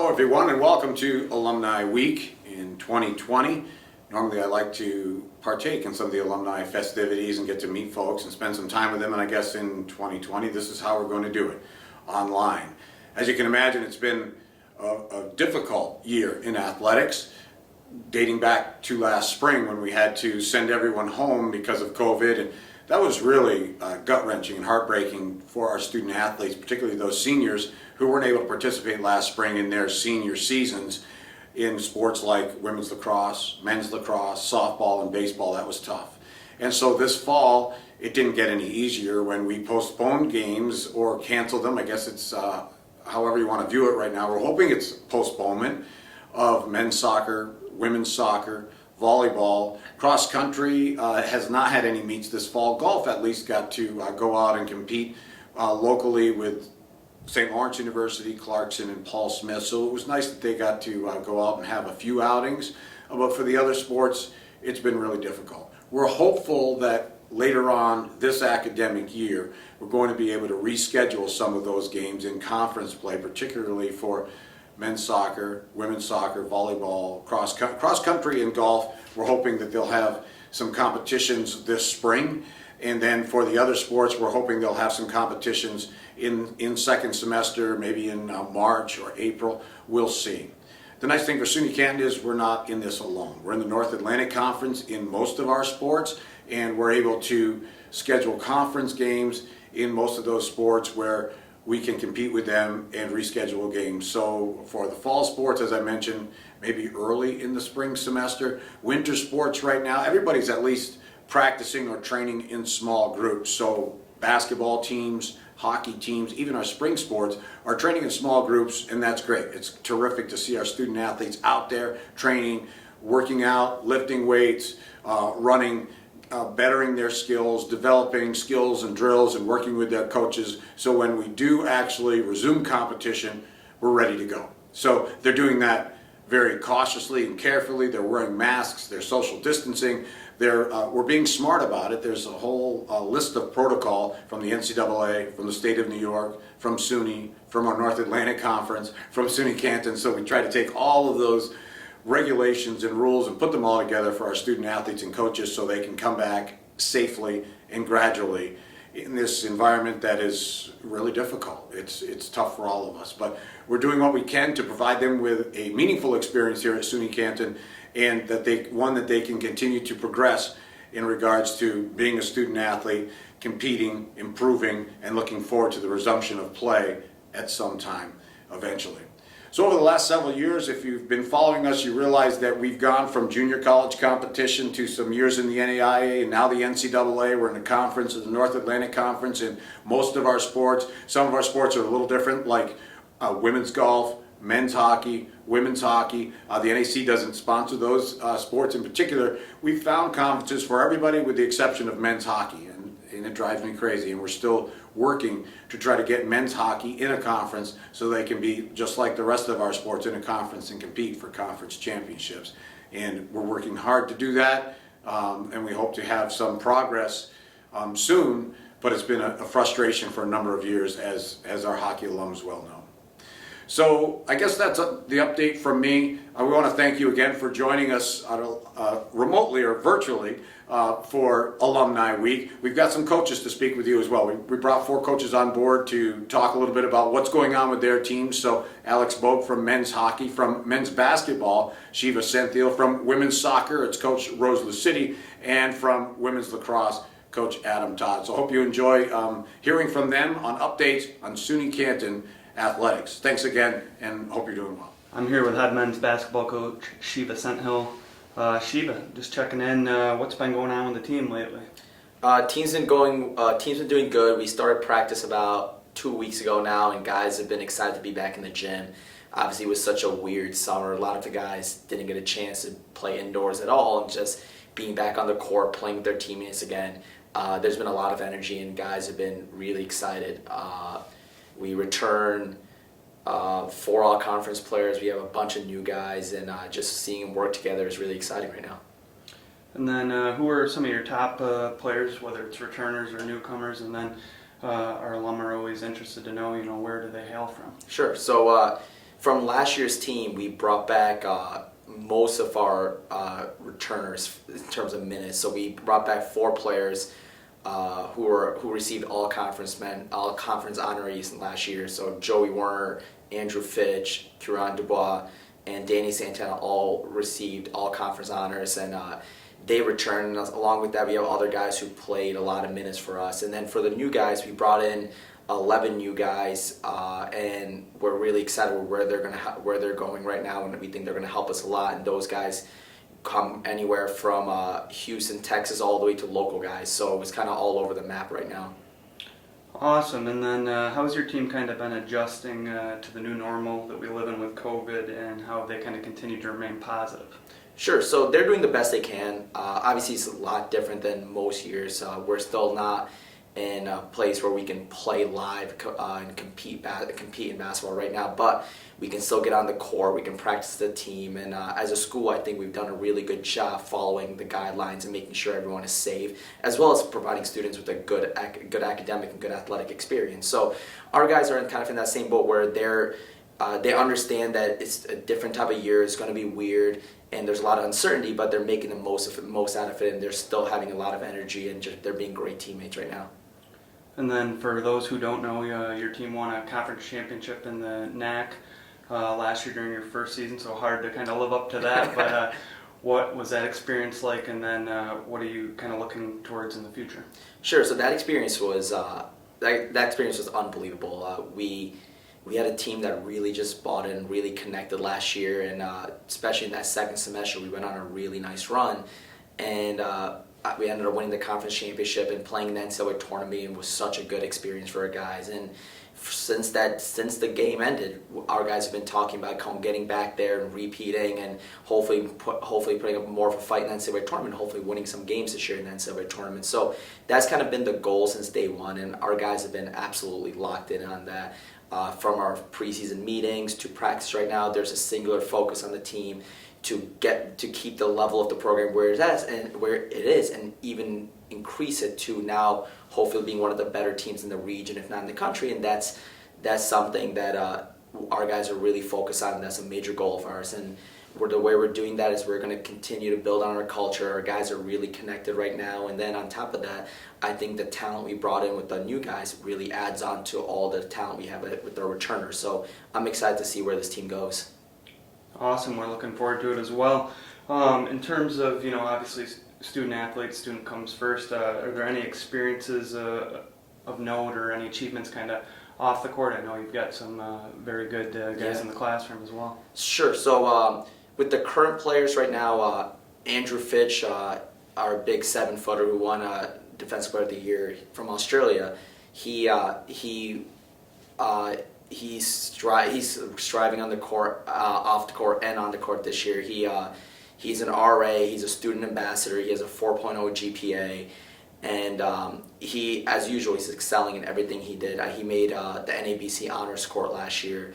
Hello everyone and welcome to Alumni Week in 2020. Normally I like to partake in some of the alumni festivities and get to meet folks and spend some time with them, and I guess in 2020 this is how we're going to do it, online. As you can imagine, it's been a difficult year in athletics, dating back to last spring when we had to send everyone home because of COVID, and that was really gut-wrenching and heartbreaking for our student athletes, particularly those seniors who weren't able to participate last spring in their senior seasons in sports like women's lacrosse, men's lacrosse, softball, and baseball. That was tough. And so this fall, it didn't get any easier when we postponed games or canceled them. I guess it's however you want to view it right now. We're hoping it's postponement of men's soccer, women's soccer, volleyball. Cross country has not had any meets this fall. Golf at least got to go out and compete locally with St. Lawrence University, Clarkson, and Paul Smith. So it was nice that they got to go out and have a few outings. But for the other sports, it's been really difficult. We're hopeful that later on this academic year, we're going to be able to reschedule some of those games in conference play, particularly for men's soccer, women's soccer, volleyball, cross country, and golf. We're hoping that they'll have some competitions this spring. And then for the other sports, we're hoping they'll have some competitions in second semester, maybe in March or April. We'll see. The nice thing for SUNY Canton is we're not in this alone. We're in the North Atlantic Conference in most of our sports, and we're able to schedule conference games in most of those sports where we can compete with them and reschedule games. So for the fall sports, as I mentioned, maybe early in the spring semester. Winter sports right now, everybody's at least practicing or training in small groups. So basketball teams, hockey teams, even our spring sports are training in small groups, and that's great. It's terrific to see our student athletes out there training, working out, lifting weights, running, bettering their skills, developing skills and drills, and working with their coaches. So when we do actually resume competition, we're ready to go. So they're doing that very cautiously and carefully. They're wearing masks, they're social distancing, we're being smart about it. There's a whole list of protocol from the NCAA, from the state of New York, from SUNY, from our North Atlantic Conference, from SUNY Canton. So we try to take all of those regulations and rules and put them all together for our student athletes and coaches so they can come back safely and gradually in this environment that is really difficult. It's tough for all of us, but we're doing what we can to provide them with a meaningful experience here at SUNY Canton, and that they can continue to progress in regards to being a student athlete, competing, improving, and looking forward to the resumption of play at some time eventually. So over the last several years, if you've been following us, you realize that we've gone from junior college competition to some years in the NAIA and now the NCAA. We're in a conference, the North Atlantic Conference, in most of our sports. Some of our sports are a little different, like women's golf, men's hockey, women's hockey. The NAC doesn't sponsor those sports in particular. We found conferences for everybody with the exception of men's hockey, and it drives me crazy. And we're still working to try to get men's hockey in a conference so they can be just like the rest of our sports in a conference and compete for conference championships. And we're working hard to do that, and we hope to have some progress soon, but it's been a frustration for a number of years, as our hockey alums well know. So I guess that's the update from me. We want to thank you again for joining us remotely or virtually for Alumni Week. We've got some coaches to speak with you as well. We brought 4 coaches on board to talk a little bit about what's going on with their teams. So Alex Bogue from men's hockey, from men's basketball, Shiva Senthiel, from women's soccer, it's Coach Rose Lucidi, and from women's lacrosse, Coach Adam Todd. So I hope you enjoy hearing from them on updates on SUNY Canton athletics. Thanks again, and hope you're doing well. I'm here with head men's basketball coach Shiva Senthiel. Shiva, just checking in. What's been going on with the team lately? Team's been doing good. We started practice about 2 weeks ago now, and guys have been excited to be back in the gym. Obviously, it was such a weird summer. A lot of the guys didn't get a chance to play indoors at all, and just being back on the court, playing with their teammates again. There's been a lot of energy, and guys have been really excited. We return 4 all-conference players. We have a bunch of new guys, and just seeing them work together is really exciting right now. And then who are some of your top players, whether it's returners or newcomers? And then our alum are always interested to know, where do they hail from? Sure. So from last year's team, we brought back most of our returners in terms of minutes. So we brought back 4 players who received all conference honorees last year. So Joey Werner, Andrew Fitch, Kieran Dubois, and Danny Santana all received all conference honors, and they returned. And along with that, we have other guys who played a lot of minutes for us. And then for the new guys, we brought in 11 new guys, and we're really excited with where they're going right now, and we think they're going to help us a lot. And those guys come anywhere from Houston, Texas, all the way to local guys. So it's kind of all over the map right now. Awesome. And then how has your team kind of been adjusting to the new normal that we live in with COVID, and how have they kind of continued to remain positive? Sure. So they're doing the best they can. Obviously, it's a lot different than most years. We're still not in a place where we can play live and compete in basketball right now, but we can still get on the court, we can practice the team, and as a school, I think we've done a really good job following the guidelines and making sure everyone is safe, as well as providing students with a good academic and good athletic experience. So our guys are kind of in that same boat where they understand that it's a different type of year, it's going to be weird, and there's a lot of uncertainty, but they're making the most out of it, and they're still having a lot of energy, and they're being great teammates right now. And then for those who don't know, your team won a conference championship in the NAC last year during your first season, so hard to kind of live up to that. But what was that experience like, and then what are you kind of looking towards in the future? Sure. So that experience was unbelievable. We had a team that really just bought in, really connected last year, and especially in that second semester, we went on a really nice run, and we ended up winning the conference championship and playing in the NCAA tournament, and was such a good experience for our guys. And since the game ended, our guys have been talking about getting back there and repeating, and hopefully putting up more of a fight in the NCAA tournament, hopefully winning some games this year in the NCAA tournament. So that's kind of been the goal since day one, and our guys have been absolutely locked in on that. From our preseason meetings to practice right now, there's a singular focus on the team to keep the level of the program where it is, and even increase it to now hopefully being one of the better teams in the region, if not in the country. And that's something that our guys are really focused on, and that's a major goal of ours. And the way we're doing that is we're going to continue to build on our culture. Our guys are really connected right now, and then on top of that, I think the talent we brought in with the new guys really adds on to all the talent we have with our returners. So I'm excited to see where this team goes. Awesome. We're looking forward to it as well. In terms of, obviously student athletes, student comes first. Are there any experiences of note or any achievements kind of off the court? I know you've got some very good guys in the classroom as well. Sure. So with the current players right now, Andrew Fitch, our big 7-footer who won Defensive Player of the Year from Australia, he's striving on the court, off the court, and on the court this year. He's an RA. He's a student ambassador. He has a 4.0 GPA, and he, as usual, he's excelling in everything he did. He made the NABC honors court last year.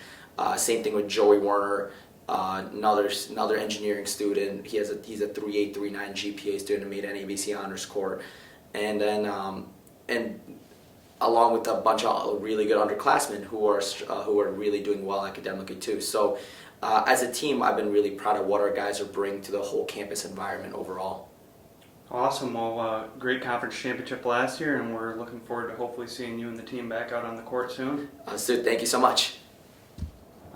Same thing with Joey Werner, another engineering student. He's a 3.8, 3.9 GPA student and made NABC honors court, and then along with a bunch of really good underclassmen who are really doing well academically too. So as a team, I've been really proud of what our guys are bringing to the whole campus environment overall. Awesome. Well, great conference championship last year, and we're looking forward to hopefully seeing you and the team back out on the court soon. Stu, thank you so much.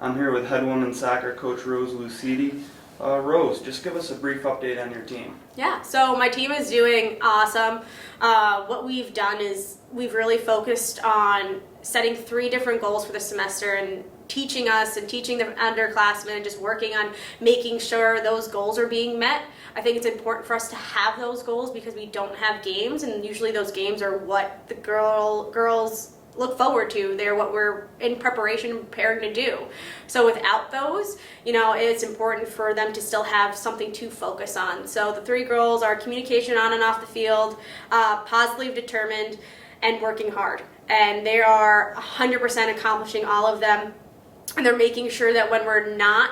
I'm here with head women's soccer coach Rose Lucidi. Rose, just give us a brief update on your team. Yeah, so my team is doing awesome. What we've done is we've really focused on setting 3 different goals for the semester and teaching us and teaching the underclassmen and just working on making sure those goals are being met. I think it's important for us to have those goals because we don't have games, and usually those games are what the girls look forward to. They're what we're in preparation and preparing to do. So without those, it's important for them to still have something to focus on. So the 3 goals are communication on and off the field, positively determined, and working hard. And they are 100% accomplishing all of them. And they're making sure that when we're not,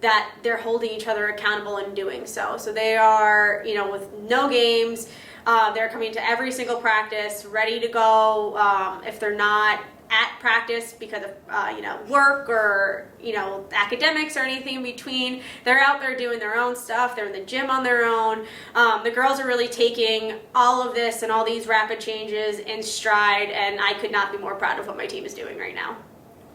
that they're holding each other accountable in doing so. So they are, with no games, they're coming to every single practice, ready to go. If they're not at practice, practice because of work or academics or anything in between. They're out there doing their own stuff. They're in the gym on their own. The girls are really taking all of this and all these rapid changes in stride, and I could not be more proud of what my team is doing right now.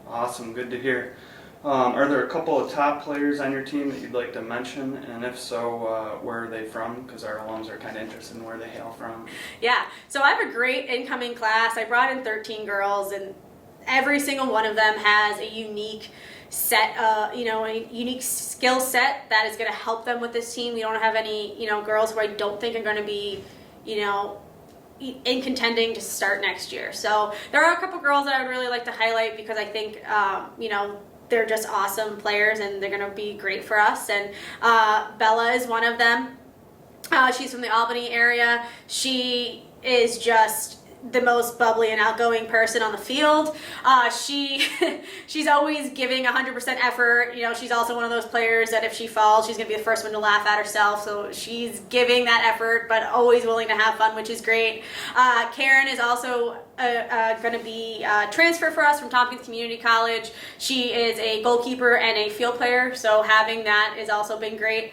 Awesome, good to hear. Are there a couple of top players on your team that you'd like to mention? And if so, where are they from? Because our alums are kind of interested in where they hail from. Yeah, so I have a great incoming class. I brought in 13 girls, and every single one of them has a unique set, a unique skill set that is going to help them with this team. We don't have any, girls who I don't think are going to be, in contending to start next year. So there are a couple girls that I would really like to highlight because I think, they're just awesome players and they're going to be great for us. And Bella is one of them. She's from the Albany area. She is just the most bubbly and outgoing person on the field. She's always giving 100% effort. She's also one of those players that if she falls, she's going to be the first one to laugh at herself. So she's giving that effort, but always willing to have fun, which is great. Karen is also going to be transfer for us from Tompkins Community College. She is a goalkeeper and a field player, so having that has also been great.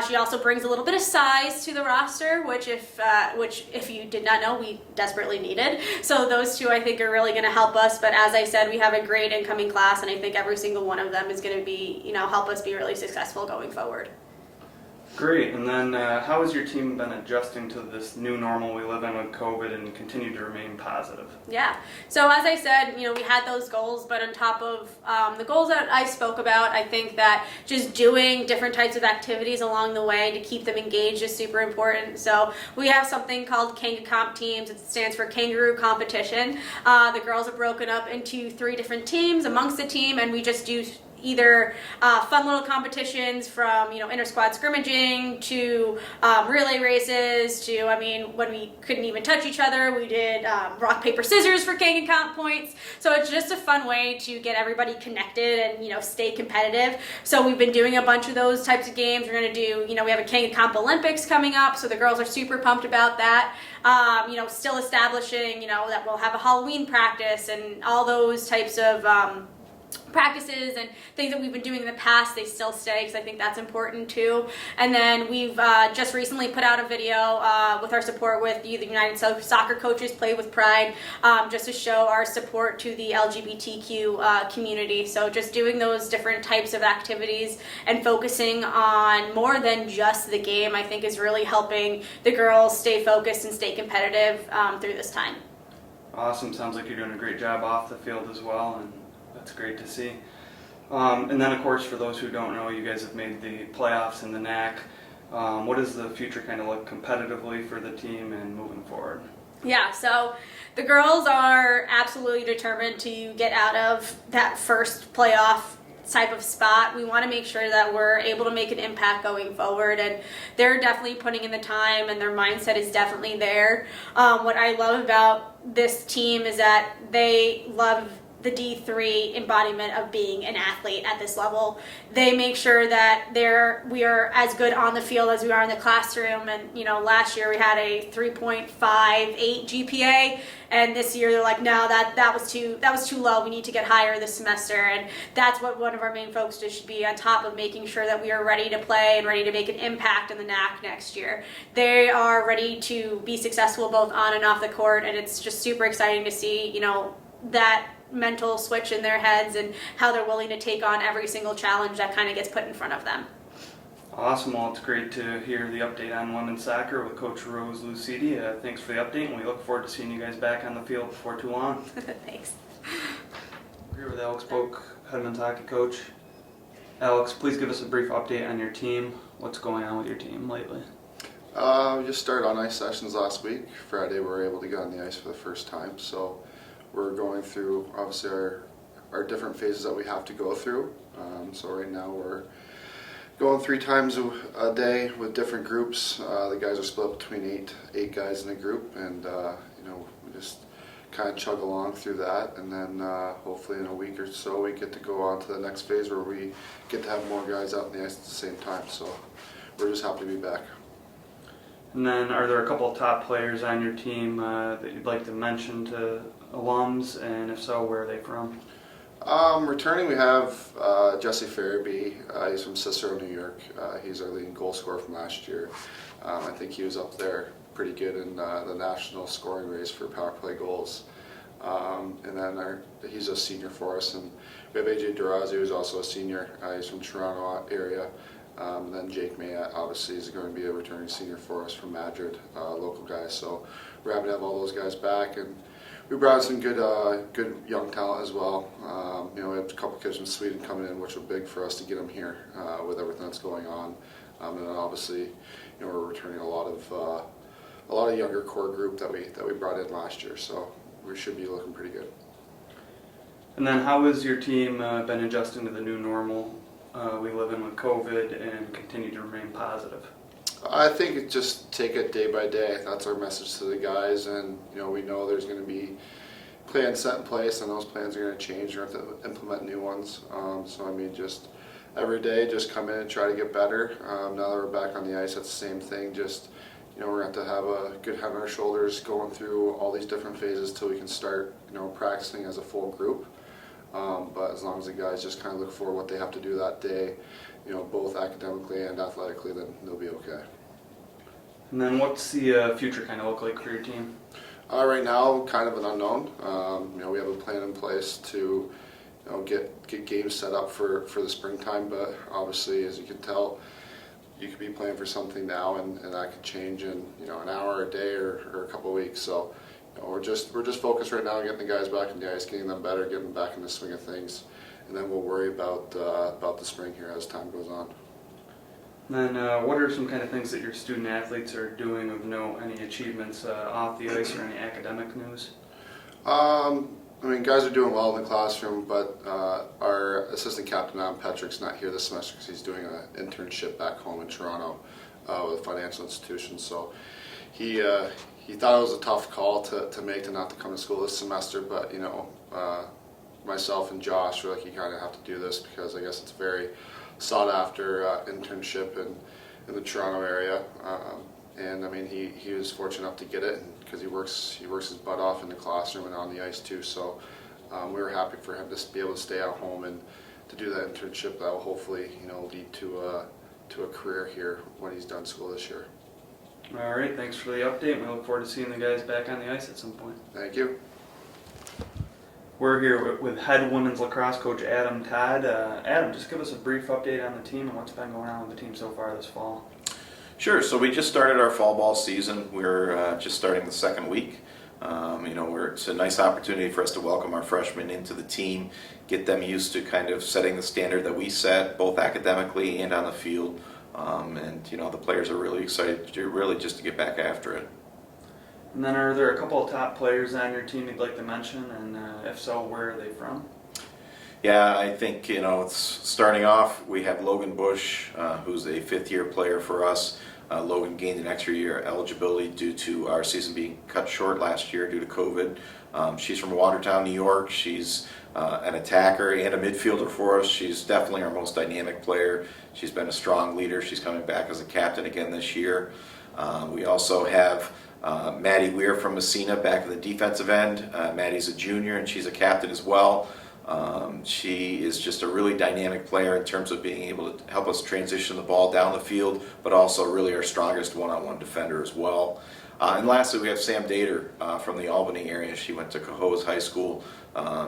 She also brings a little bit of size to the roster, which if you did not know, we desperately needed. So those two I think are really going to help us. But as I said, we have a great incoming class, and I think every single one of them is going to be, help us be really successful going forward. Great. And then how has your team been adjusting to this new normal we live in with COVID and continue to remain positive? Yeah. So as I said, we had those goals, but on top of the goals that I spoke about, I think that just doing different types of activities along the way to keep them engaged is super important. So we have something called Kanga Comp Teams. It stands for Kangaroo Competition. The girls are broken up into 3 different teams amongst the team, and we just do either fun little competitions from inter-squad scrimmaging to relay races to, when we couldn't even touch each other, we did rock, paper, scissors for Kangan Comp points. So it's just a fun way to get everybody connected and stay competitive. So we've been doing a bunch of those types of games. We're going to do, we have a Kangan Comp Olympics coming up, so the girls are super pumped about that. Still establishing, that we'll have a Halloween practice and all those types of practices and things that we've been doing in the past, they still stay because I think that's important too. And then we've just recently put out a video with our support with the United Soccer Coaches Play with Pride, just to show our support to the LGBTQ community. So just doing those different types of activities and focusing on more than just the game, I think is really helping the girls stay focused and stay competitive through this time. Awesome. Sounds like you're doing a great job off the field as well, and that's great to see. And then, of course, for those who don't know, you guys have made the playoffs in the NAC. What does the future kind of look competitively for the team and moving forward? Yeah, so the girls are absolutely determined to get out of that first playoff type of spot. We want to make sure that we're able to make an impact going forward, and they're definitely putting in the time and their mindset is definitely there. What I love about this team is that they love the D3 embodiment of being an athlete at this level. They make sure that we are as good on the field as we are in the classroom. And last year we had a 3.58 GPA, and this year they're like, no, that was too low. We need to get higher this semester, and that's what one of our main focuses should be, on top of making sure that we are ready to play and ready to make an impact in the NAC next year. They are ready to be successful both on and off the court, and it's just super exciting to see that mental switch in their heads and how they're willing to take on every single challenge that kind of gets put in front of them. Awesome. Well, it's great to hear the update on women's soccer with Coach Rose Lucidi. Thanks for the update, and we look forward to seeing you guys back on the field before too long. Thanks. Here with Alex Boak, head men's hockey coach. Alex, please give us a brief update on your team. What's going on with your team lately? We just started on ice sessions last week. Friday we were able to get on the ice for the first time, so we're going through obviously our different phases that we have to go through. So right now we're going 3 times a day with different groups. The guys are split between eight guys in a group, and we just kind of chug along through that, and then hopefully in a week or so we get to go on to the next phase where we get to have more guys out on the ice at the same time. So we're just happy to be back. And then, are there a couple of top players on your team that you'd like to mention to alums, and if so, where are they from? Returning, we have Jesse Farabee. He's from Cicero, New York. He's our leading goal scorer from last year. I think he was up there pretty good in the national scoring race for power play goals. And then he's a senior for us. And we have AJ Durazi, who's also a senior. He's from Toronto area. And then Jake May, obviously, is going to be a returning senior for us from Madrid, local guy. So we're happy to have all those guys back. And we brought in some good young talent as well. We have a couple kids from Sweden coming in, which were big for us to get them here with everything that's going on. And then obviously, we're returning a lot of younger core group that we brought in last year. So we should be looking pretty good. And then how has your team been adjusting to the new normal we live in with COVID and continue to remain positive? I think it just take it day by day. That's our message to the guys, and we know there's going to be plans set in place, and those plans are going to change. We're going to have to implement new ones. So I mean, just every day, just come in and try to get better. Now that we're back on the ice, that's the same thing. Just we're going to have a good head on our shoulders, going through all these different phases till we can start practicing as a full group. But as long as the guys just kind of look for what they have to do that day, both academically and athletically, then they'll be okay. And then what's the future kind of look like for your team? Right now, kind of an unknown. We have a plan in place to get games set up for the springtime, but obviously, as you can tell, you could be playing for something now, and that could change in an hour, a day, or a couple of weeks. So we're just focused right now on getting the guys back in the ice, getting them better, getting them back in the swing of things, and then we'll worry about the spring here as time goes on. And then what are some kind of things that your student athletes are doing of note? Any achievements off the ice or any academic news? I mean, guys are doing well in the classroom, but our assistant captain, Adam Petrick's not here this semester because he's doing an internship back home in Toronto with a financial institution. So he thought it was a tough call to make to not to come to school this semester, but myself and Josh were like, you kind of have to do this because I guess it's a very sought after internship in the Toronto area. And I mean, he was fortunate enough to get it because he works his butt off in the classroom and on the ice too. So we were happy for him to be able to stay at home and to do that internship. That will hopefully lead to a career here when he's done school this year. All right, thanks for the update. We look forward to seeing the guys back on the ice at some point. Thank you. We're here with head women's lacrosse coach Adam Todd. Adam, just give us a brief update on the team and what's been going on with the team so far this fall. Sure. So we just started our fall ball season. We're just starting the second week. It's a nice opportunity for us to welcome our freshmen into the team, get them used to kind of setting the standard that we set, both academically and on the field. The players are really excited just to get back after it. And then are there a couple of top players on your team you'd like to mention, and if so, where are they from? Yeah, I think, it's starting off, we have Logan Bush, who's a fifth-year player for us. Logan gained an extra year eligibility due to our season being cut short last year due to COVID. She's from Watertown, New York. She's an attacker and a midfielder for us. She's definitely our most dynamic player. She's been a strong leader. She's coming back as a captain again this year. We also have Maddie Weir from Messina back in the defensive end. Maddie's a junior and she's a captain as well. She is just a really dynamic player in terms of being able to help us transition the ball down the field, but also really our strongest one-on-one defender as well. And lastly, we have Sam Dater from the Albany area. She went to Cohoes High School.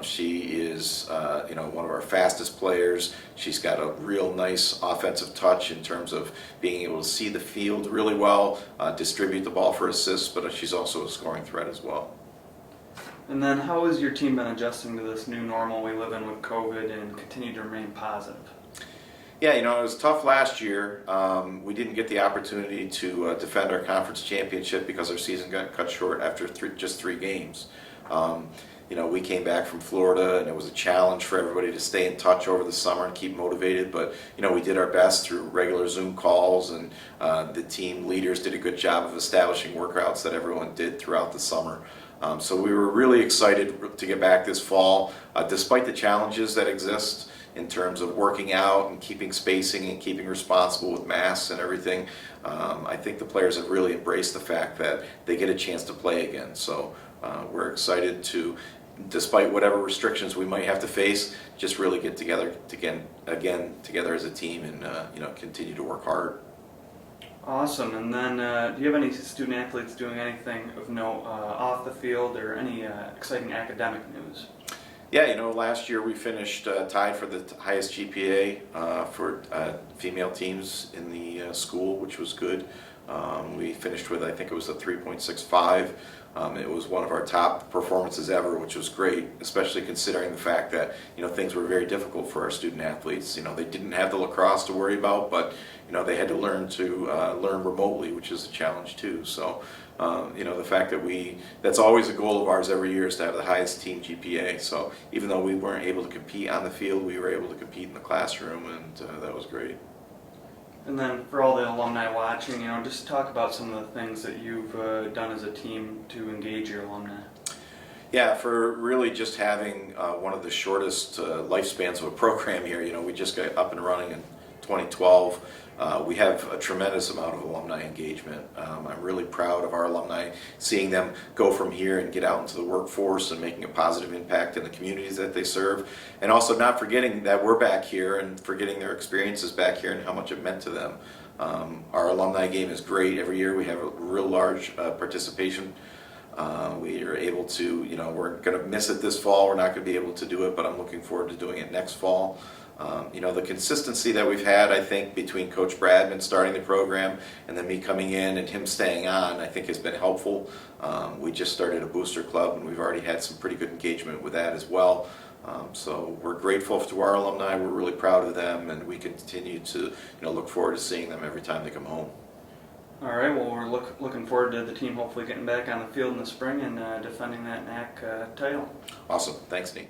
She is one of our fastest players. She's got a real nice offensive touch in terms of being able to see the field really well, distribute the ball for assists, but she's also a scoring threat as well. And then how has your team been adjusting to this new normal we live in with COVID and continue to remain positive? Yeah, it was tough last year. We didn't get the opportunity to defend our conference championship because our season got cut short after just 3 games. We came back from Florida and it was a challenge for everybody to stay in touch over the summer and keep motivated, but we did our best through regular Zoom calls, and the team leaders did a good job of establishing workouts that everyone did throughout the summer. So we were really excited to get back this fall, despite the challenges that exist in terms of working out and keeping spacing and keeping responsible with masks and everything. I think the players have really embraced the fact that they get a chance to play again. So We're excited to, despite whatever restrictions we might have to face, just really get together together as a team and continue to work hard. Awesome. And then, do you have any student athletes doing anything of note off the field, or any exciting academic news? Yeah, last year we finished tied for the highest GPA for female teams in the school, which was good. We finished with, I think it was a 3.65. It was one of our top performances ever, which was great, especially considering the fact that things were very difficult for our student athletes. They didn't have the lacrosse to worry about, but they had to learn remotely, which is a challenge too. So the fact that that's always a goal of ours every year, is to have the highest team GPA. So even though we weren't able to compete on the field, we were able to compete in the classroom, and that was great. And then for all the alumni watching, just talk about some of the things that you've done as a team to engage your alumni. Yeah, for really just having one of the shortest lifespans of a program here. We just got up and running in 2012. We have a tremendous amount of alumni engagement. I'm really proud of our alumni, seeing them go from here and get out into the workforce and making a positive impact in the communities that they serve, and also not forgetting that we're back here and forgetting their experiences back here and how much it meant to them. Our alumni game is great. Every year we have a real large participation. We are able to, we're going to miss it this fall. We're not going to be able to do it, but I'm looking forward to doing it next fall. The consistency that we've had, I think, between Coach Bradman starting the program and then me coming in and him staying on, I think has been helpful. We just started a booster club, and we've already had some pretty good engagement with that as well. So we're grateful to our alumni. We're really proud of them, and we continue to look forward to seeing them every time they come home. All right. Well, we're looking forward to the team hopefully getting back on the field in the spring and defending that NAC title. Awesome. Thanks, Nate.